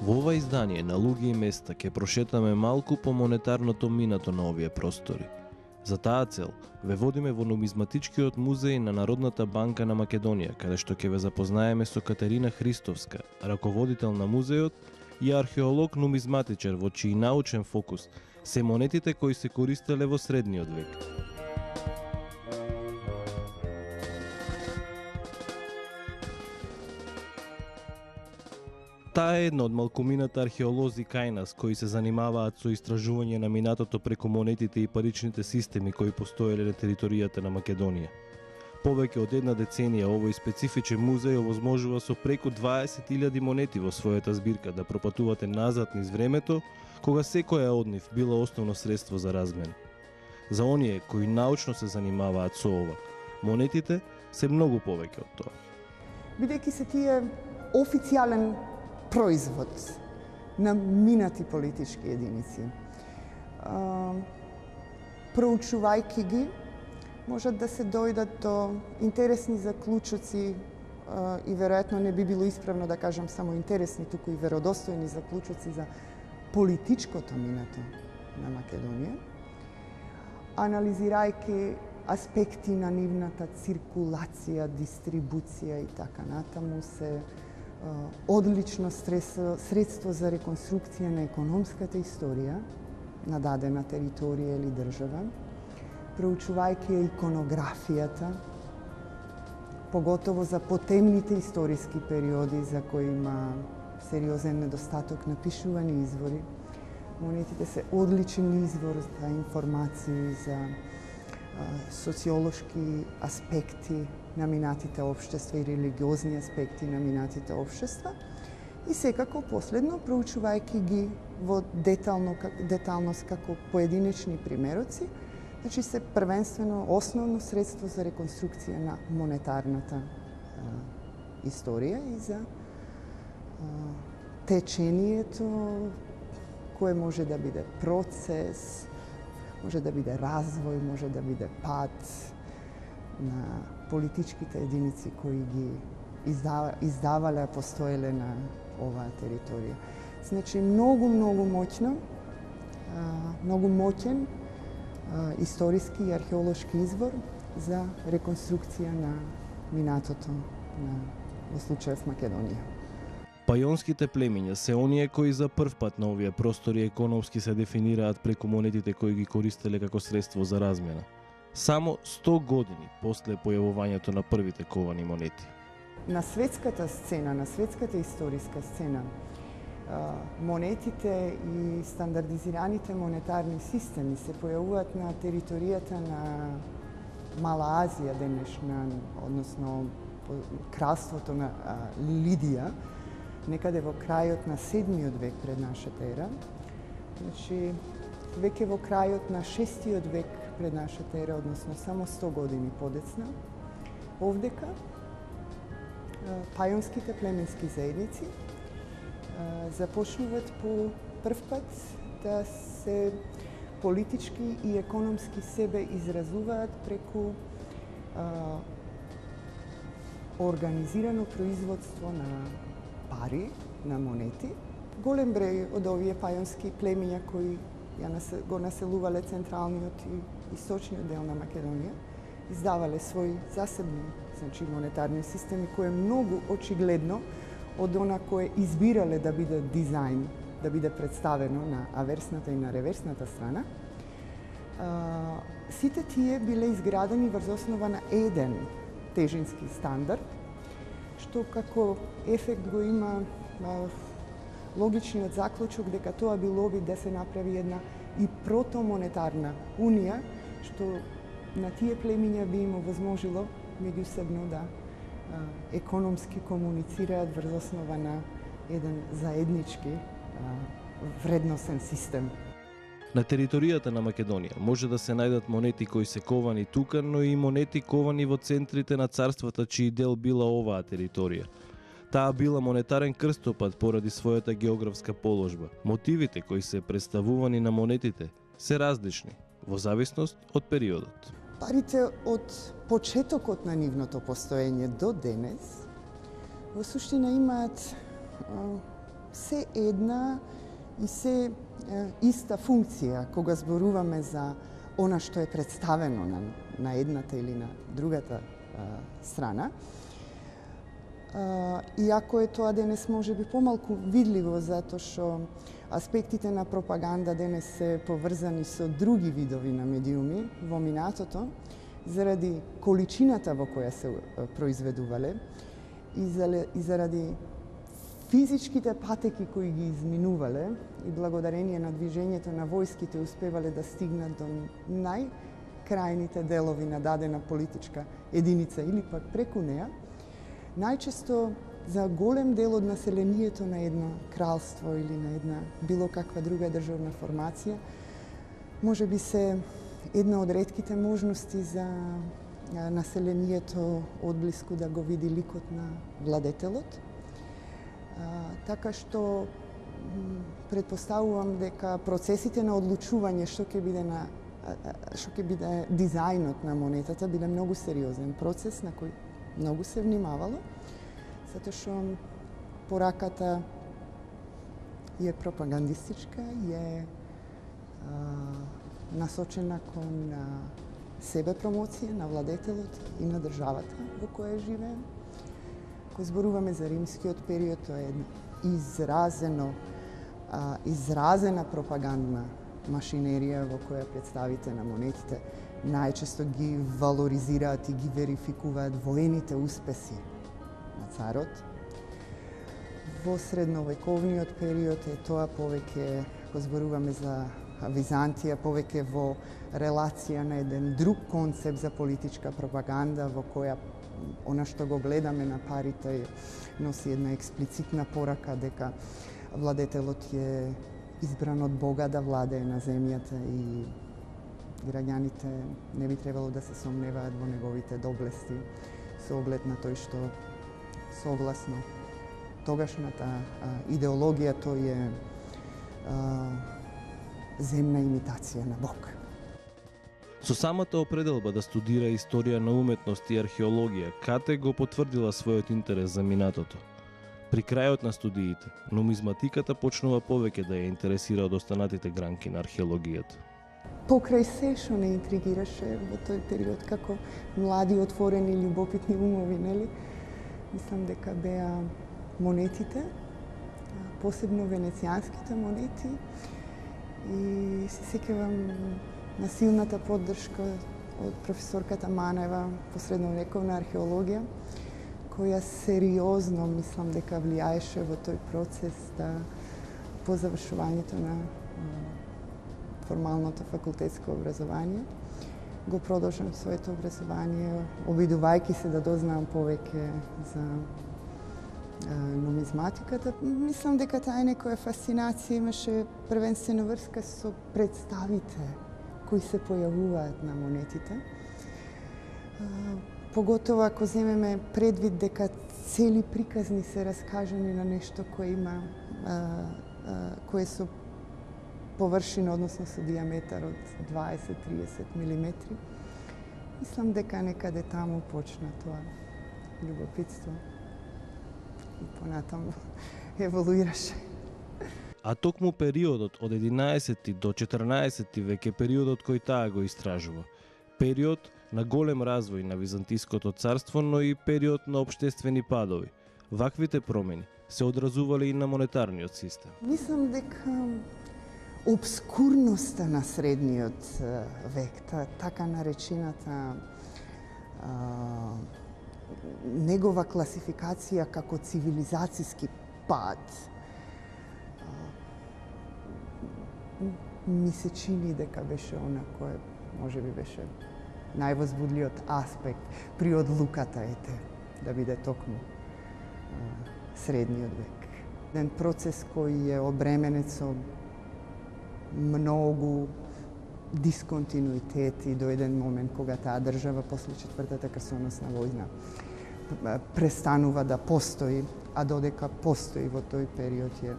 Во ова издание на луѓе и места ќе прошетаме малку по монетарното минато на овие простори. За таа цел ве водиме во нумизматичкиот музеј на Народната банка на Македонија, каде што ќе ве запознаеме со Катерина Христовска, раководител на музејот и археолог нумизматичар во чиј научен фокус се монетите кои се користеле во средниот век. Таа е една од малкумината археолози кај нас кои се занимаваат со истражување на минатото преку монетите и паричните системи кои постоеле на територијата на Македонија. Повеќе од една деценија овој специфичен музеј овозможува со преку 20.000 монети во својата збирка да пропатувате назад низ времето, кога секоја од нив била основно средство за размена. За оние кои научно се занимаваат со ова, монетите се многу повеќе од тоа. Бидејќи се тие официјален производ на минати политички единици. Проучувајќи ги, можат да се дојдат до интересни заклучоци и веројатно не би било исправно да кажам само интересни, туку и веродостојни заклучоци за политичкото минато на Македонија, анализирајќи аспекти на нивната циркулација, дистрибуција и така натаму се одлично средство за реконструкција на економската историја на дадена територија или држава, проучувајќи иконографијата, поготово за потемните историски периоди за кои има сериозен недостаток на пишувани извори. Монетите се одличен извор за информации, за социолошки аспекти на минатите општества и религиозни аспекти на минатите општества. И секако последно, проучувајќи ги во деталност како поединечни примероци, значи се првенствено основно средство за реконструкција на монетарната историја и за течението кое може да биде процес, може да биде развој, може да биде пат на политичките единици кои ги издавале, постоеле на оваа територија. Значи, многу моќно, многу моќен историски и археолошки извор за реконструкција на минатото во случајов Македонија. Пајонските племиња се оние кои за прв пат на овие простори економски се дефинираат преку монетите кои ги користеле како средство за размена. Само 100 години после појавувањето на првите ковани монети. На светската сцена, на светската историска сцена, монетите и стандардизираните монетарни системи се појавуваат на територијата на Мала Азија денешна, односно кралството на Лидија, некаде во крајот на 7. век пред нашата ера. Значи, веќе во крајот на 6. век пред нашата ера, односно само 100 години подецна, овдека пајонските племенски заедници започнуваат по прв пат да се политички и економски себе изразуваат преку организирано производство на пари, на монети. Голем број од овие пајонски племиња кои го населувале централниот и источниот дел на Македонија, издавале своји засебни, значи, монетарни системи, кои многу очигледно од она кое избирале да биде дизајн, да биде представено на аверсната и на реверсната страна. Сите тие биле изградени врз основа на еден тежински стандард, што како ефект го има логичниот заклучок дека тоа било би да се направи една и протомонетарна унија, што на тие племиња би им овозможило меѓусебно да економски комуницираат врз основа на еден заеднички вредносен систем. На територијата на Македонија може да се најдат монети кои се ковани тука, но и монети ковани во центрите на царствата чиј дел била оваа територија. Таа била монетарен крстопат поради својата географска положба. Мотивите кои се представувани на монетите се различни во зависност од периодот. Парите од почетокот на нивното постоење до денес во суштина имаат се една и се иста функција кога зборуваме за она што е представено на едната или на другата страна. Иако е тоа денес може би помалку видливо, затоа што аспектите на пропаганда денес се поврзани со други видови на медиуми во минатото, заради количината во која се произведувале и заради физичките патеки кои ги изминувале и благодарение на движењето на војските успевале да стигнат до најкрајните делови на дадена политичка единица или пак преку неа, најчесто за голем дел од населението на едно кралство или на една било каква друга државна формација, може би се една од ретките можности за населението одблиску да го види ликот на владетелот. Така што претпоставувам дека процесите на одлучување што ќе биде дизајнот на монетата биле многу сериозен процес на кој многу се внимавало, затоа што пораката е пропагандистичка, е насочена кон себе промоција на владетелот и на државата во која живеем. Кога зборуваме за римскиот период, тоа е изразена пропагандна машинерија во која представите на монетите најчесто ги валоризираат и ги верификуваат воените успеси на царот. Во средновековниот период е тоа повеќе, кога зборуваме за Византија, повеќе во релација на еден друг концепт за политичка пропаганда во која она што го гледаме на парите носи една експлицитна порака дека владетелот е избран од Бога да владее на земјата и граѓаните не би требало да се сомневаат во неговите доблести со оглед на тој што согласно тогашната идеологија тој е земна имитација на Бог. Со самата определба да студира историја на уметност и археологија, Кате го потврдила својот интерес за минатото. При крајот на студиите, нумизматиката почнува повеќе да ја интересира од останатите гранки на археологијата. Покрај се што не интригираше во тој период како млади, отворени, љубопитни умови, нели? Мислам дека беа монетите, посебно венецијанските монети, и се сеќавам на силната поддршка од професорката Манева по средновековна археологија, која сериозно, мислам дека влијаеше во тој процес да по завршувањето на формалното факултетско образование го продолжам своето образование, обидувајќи се да дознаам повеќе за нумизматиката. Мислам дека таа некоја фасцинација имаше првенствено врска со представите кои се појавуваат на монетите. Поготово ако земеме предвид дека цели приказни се раскажани на нешто кое има кое со површина, односно со диаметар од 20-30 мм. Мислам дека некаде таму почна тоа љубопитство и понатаму еволуираше. А токму периодот од 11 до 14 век е периодот кој таа го истражува. Период на голем развој на Византиското царство, но и период на општествени падови. Ваквите промени се одразувале и на монетарниот систем. Мислам дека обскурноста на средниот век, така наречената негова класификација како цивилизацијски пат. Ми се чини дека беше она кој може би беше највозбудливиот аспект при одлуката да биде токму средниот век. Еден процес кој е обременет со многу дисконтинуитети до еден момент кога таа држава после Четвртата крстоносна војна престанува да постои, а додека постои во тој период е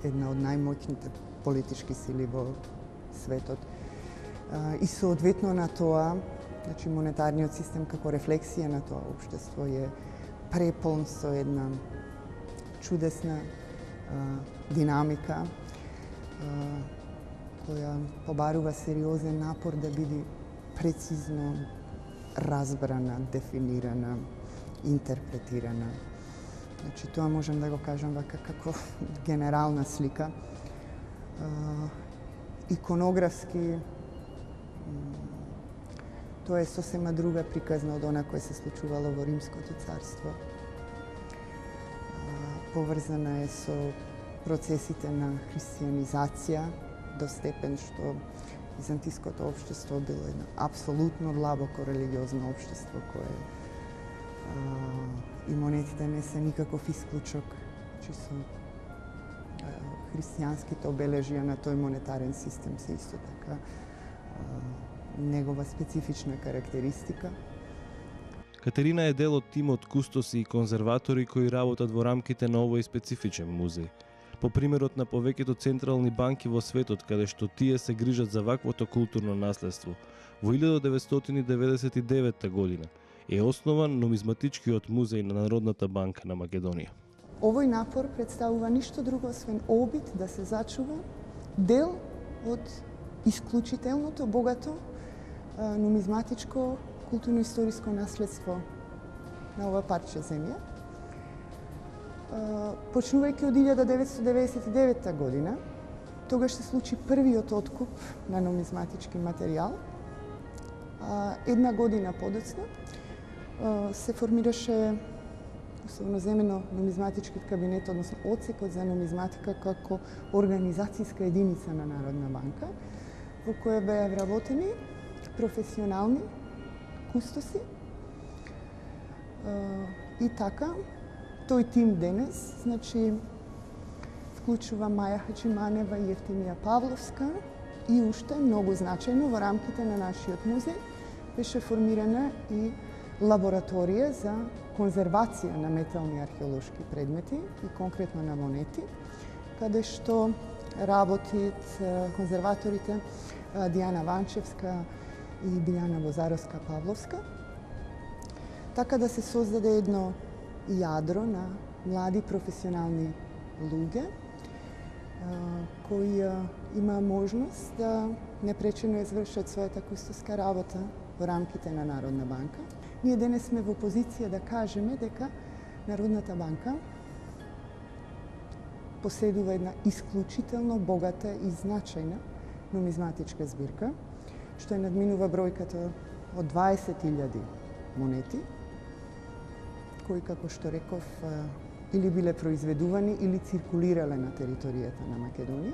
една од најмоćните политички сили во светот. И соодветно на тоа, значи монетарниот систем како рефлексија на тоа општество е преполн со една чудесна динамика која побарува сериозен напор да биде прецизно разбрана, дефинирана, интерпретирана. Значи тоа можам да го кажам вака како генерална слика. Иконографски тоа е сосема друга приказна од она која се случувало во Римското царство. Поврзана е со процесите на христијанизација до степен што византиското општество било едно апсолутно длабоко религиозно општество кое и монетите не се никаков исклучок, че со христијанските обележја на тој монетарен систем се исто така негова специфична карактеристика. Катерина е дел од тимот кустоси и конзерватори кои работат во рамките на овој специфичен музеј. По примерот на повеќето централни банки во светот, каде што тие се грижат за ваквото културно наследство, во 1999 година е основан Нумизматичкиот музеј на Народната банка на Македонија. Овој напор представува ништо друго освен обид да се зачува дел од исклучителното, богато нумизматичко културно-историско наследство на ова парче земја. Почнувајќи од 1999 година, тогаш се случи првиот откуп на нумизматички материјал. Една година подоцна се формираше условноземено нумизматички кабинет, односно одсекот за нумизматика како организацијска единица на Народна банка, во која беа вработени професионални кустоси. И така, тој тим денес, значи, вклучува Маја Хаджиманева и Евтимија Павловска и уште многу значајно во рамките на нашиот музеј беше формирана и лабораторија за конзервација на метални археолошки предмети и конкретно на монети, каде што работит конзерваторите Дијана Ванчевска и Билјана Бозаровска-Павловска, така да се создаде едно јадро на млади професионални луѓе кои има можност да непречено извршат својата кустоска работа во рамките на Народна банка. Ние денес сме во позиција да кажеме дека Народната банка поседува една исклучително богата и значајна нумизматичка збирка, што е надминува бројката од 20.000 монети, кои, како што реков, или биле произведувани или циркулирале на територијата на Македонија.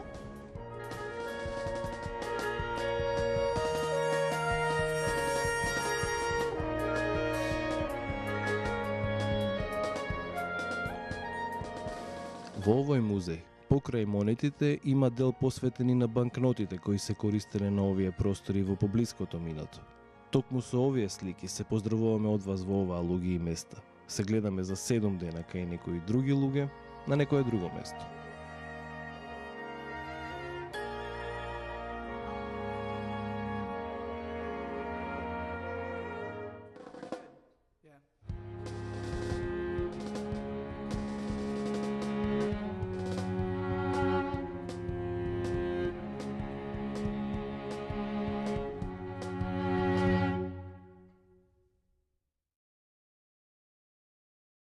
Во овој музеј, покрај монетите, има дел посветени на банкнотите кои се користеле на овие простори во поблиското минато. Токму со овие слики се поздравуваме од вас во оваа луѓе и места. Се гледаме за 7 дена кај некои други луѓе на некое друго место.